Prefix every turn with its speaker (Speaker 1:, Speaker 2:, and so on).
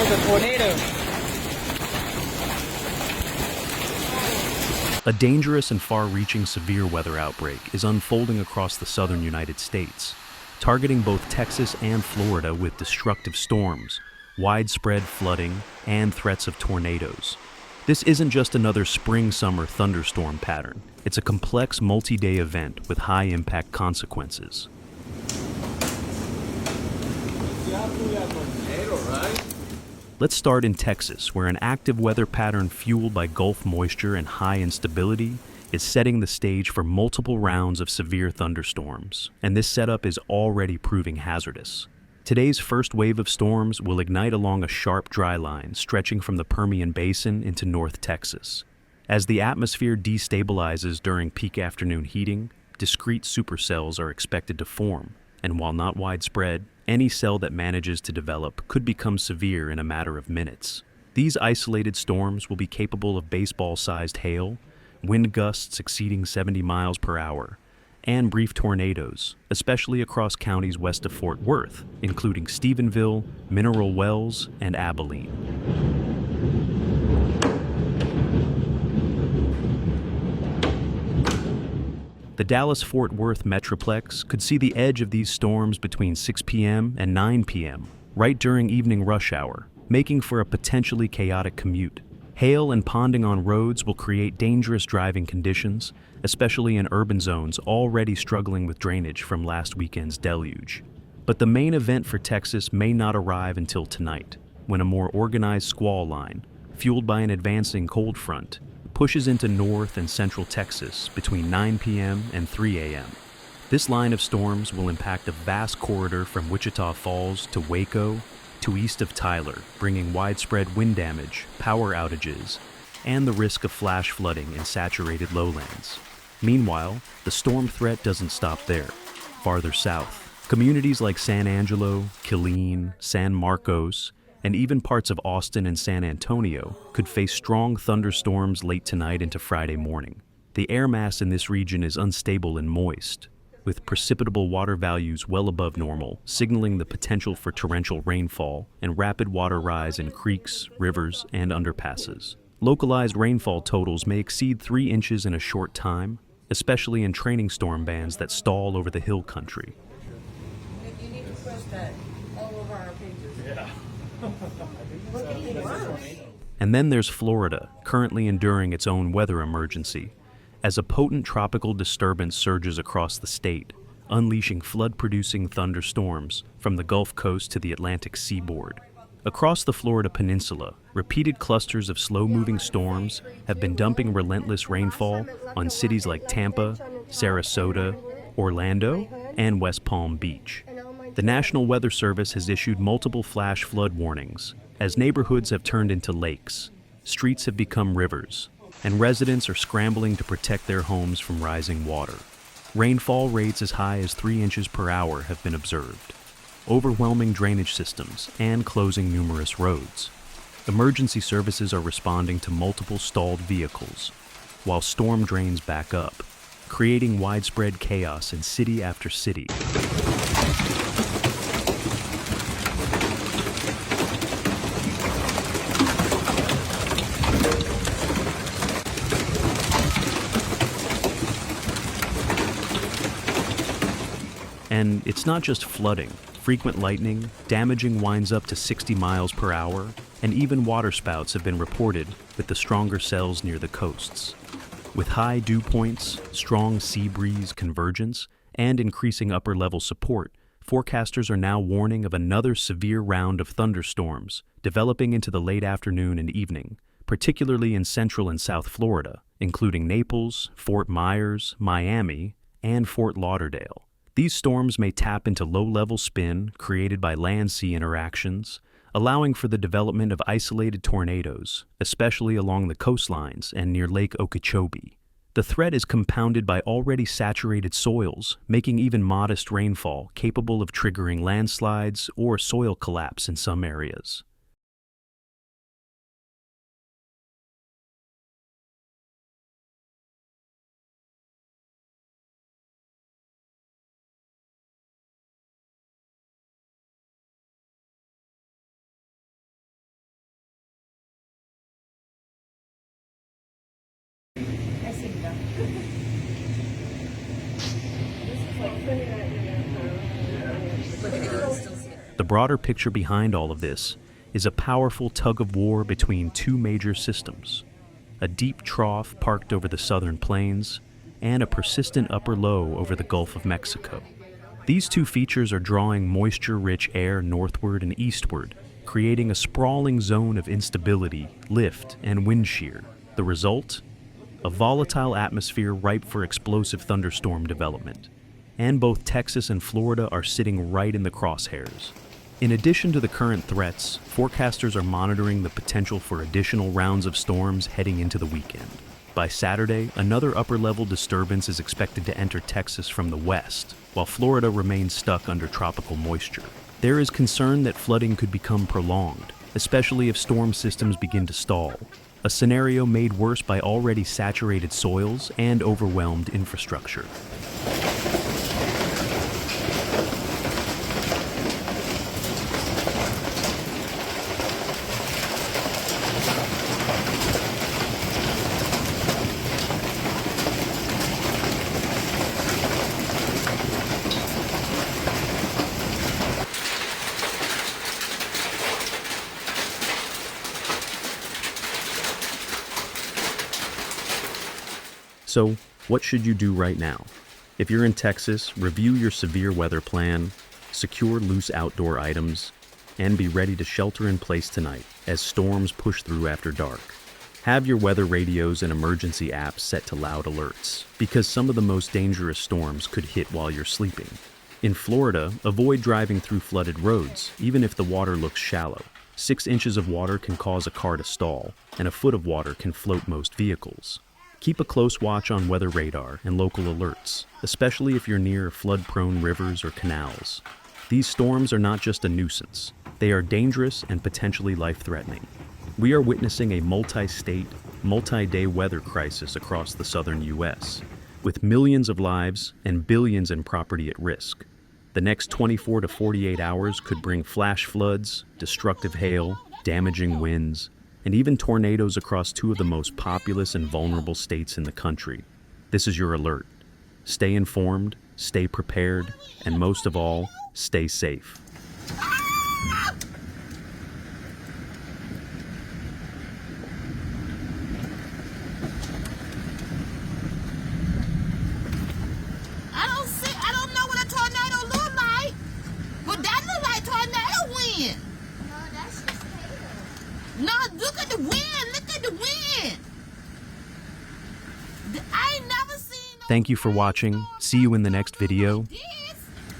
Speaker 1: was a tornado.
Speaker 2: A dangerous and far-reaching severe weather outbreak is unfolding across the southern United States, targeting both Texas and Florida with destructive storms, widespread flooding, and threats of tornadoes. This isn't just another spring-summer thunderstorm pattern. It's a complex multi-day event with high-impact consequences. Let's start in Texas, where an active weather pattern fueled by Gulf moisture and high instability is setting the stage for multiple rounds of severe thunderstorms, and this setup is already proving hazardous. Today's first wave of storms will ignite along a sharp dry line stretching from the Permian Basin into North Texas. As the atmosphere destabilizes during peak afternoon heating, discrete supercells are expected to form, and while not widespread, any cell that manages to develop could become severe in a matter of minutes. These isolated storms will be capable of baseball-sized hail, wind gusts exceeding 70 miles per hour, and brief tornadoes, especially across counties west of Fort Worth, including Stephenville, Mineral Wells, and Abilene. The Dallas-Fort Worth Metroplex could see the edge of these storms between 6 p.m. and 9 p.m., right during evening rush hour, making for a potentially chaotic commute. Hail and ponding on roads will create dangerous driving conditions, especially in urban zones already struggling with drainage from last weekend's deluge. But the main event for Texas may not arrive until tonight, when a more organized squall line, fueled by an advancing cold front, pushes into north and central Texas between 9 p.m. and 3 a.m. This line of storms will impact a vast corridor from Wichita Falls to Waco to east of Tyler, bringing widespread wind damage, power outages, and the risk of flash flooding in saturated lowlands. Meanwhile, the storm threat doesn't stop there. Farther south, communities like San Angelo, Killeen, San Marcos, and even parts of Austin and San Antonio could face strong thunderstorms late tonight into Friday morning. The air mass in this region is unstable and moist, with precipitable water values well above normal, signaling the potential for torrential rainfall and rapid water rise in creeks, rivers, and underpasses. Localized rainfall totals may exceed 3 inches in a short time, especially in training storm bands that stall over the hill country.
Speaker 3: You need to press that all over our pages. Yeah.
Speaker 2: And then there's Florida, currently enduring its own weather emergency, as a potent tropical disturbance surges across the state, unleashing flood-producing thunderstorms from the Gulf Coast to the Atlantic seaboard. Across the Florida peninsula, repeated clusters of slow-moving storms have been dumping relentless rainfall on cities like Tampa, Sarasota, Orlando, and West Palm Beach. The National Weather Service has issued multiple flash flood warnings, as neighborhoods have turned into lakes, streets have become rivers, and residents are scrambling to protect their homes from rising water. Rainfall rates as high as 3 inches per hour have been observed, overwhelming drainage systems and closing numerous roads. Emergency services are responding to multiple stalled vehicles, while storm drains back up, creating widespread chaos in city after city. And it's not just flooding. Frequent lightning, damaging winds up to 60 miles per hour, and even waterspouts have been reported with the stronger cells near the coasts. With high dew points, strong sea breeze convergence, and increasing upper-level support, forecasters are now warning of another severe round of thunderstorms developing into the late afternoon and evening, particularly in Central and South Florida, including Naples, Fort Myers, Miami, and Fort Lauderdale. These storms may tap into low-level spin created by land-sea interactions, allowing for the development of isolated tornadoes, especially along the coastlines and near Lake Okeechobee. The threat is compounded by already saturated soils, making even modest rainfall capable of triggering landslides or soil collapse in some areas. The broader picture behind all of this is a powerful tug-of-war between two major systems: a deep trough parked over the southern plains and a persistent upper low over the Gulf of Mexico. These two features are drawing moisture-rich air northward and eastward, creating a sprawling zone of instability, lift, and wind shear. The result? A volatile atmosphere ripe for explosive thunderstorm development. And both Texas and Florida are sitting right in the crosshairs. In addition to the current threats, forecasters are monitoring the potential for additional rounds of storms heading into the weekend. By Saturday, another upper-level disturbance is expected to enter Texas from the west, while Florida remains stuck under tropical moisture. There is concern that flooding could become prolonged, especially if storm systems begin to stall, a scenario made worse by already saturated soils and overwhelmed infrastructure. So, what should you do right now? If you're in Texas, review your severe weather plan, secure loose outdoor items, and be ready to shelter in place tonight as storms push through after dark. Have your weather radios and emergency apps set to loud alerts, because some of the most dangerous storms could hit while you're sleeping. In Florida, avoid driving through flooded roads, even if the water looks shallow. 6 inches of water can cause a car to stall, and a foot of water can float most vehicles. Keep a close watch on weather radar and local alerts, especially if you're near flood-prone rivers or canals. These storms are not just a nuisance. They are dangerous and potentially life-threatening. We are witnessing a multi-state, multi-day weather crisis across the southern U.S., with millions of lives and billions in property at risk. The next 24 to 48 hours could bring flash floods, destructive hail, damaging winds, and even tornadoes across two of the most populous and vulnerable states in the country. This is your alert. Stay informed, stay prepared, and most of all, stay safe.
Speaker 1: I don't know what a tornado look like, but that look like tornado wind.
Speaker 3: No, that's just hail.
Speaker 1: No, look at the wind. Look at the wind. I ain't never seen no
Speaker 2: Thank you for watching. See you in the next video.
Speaker 1: Yeah.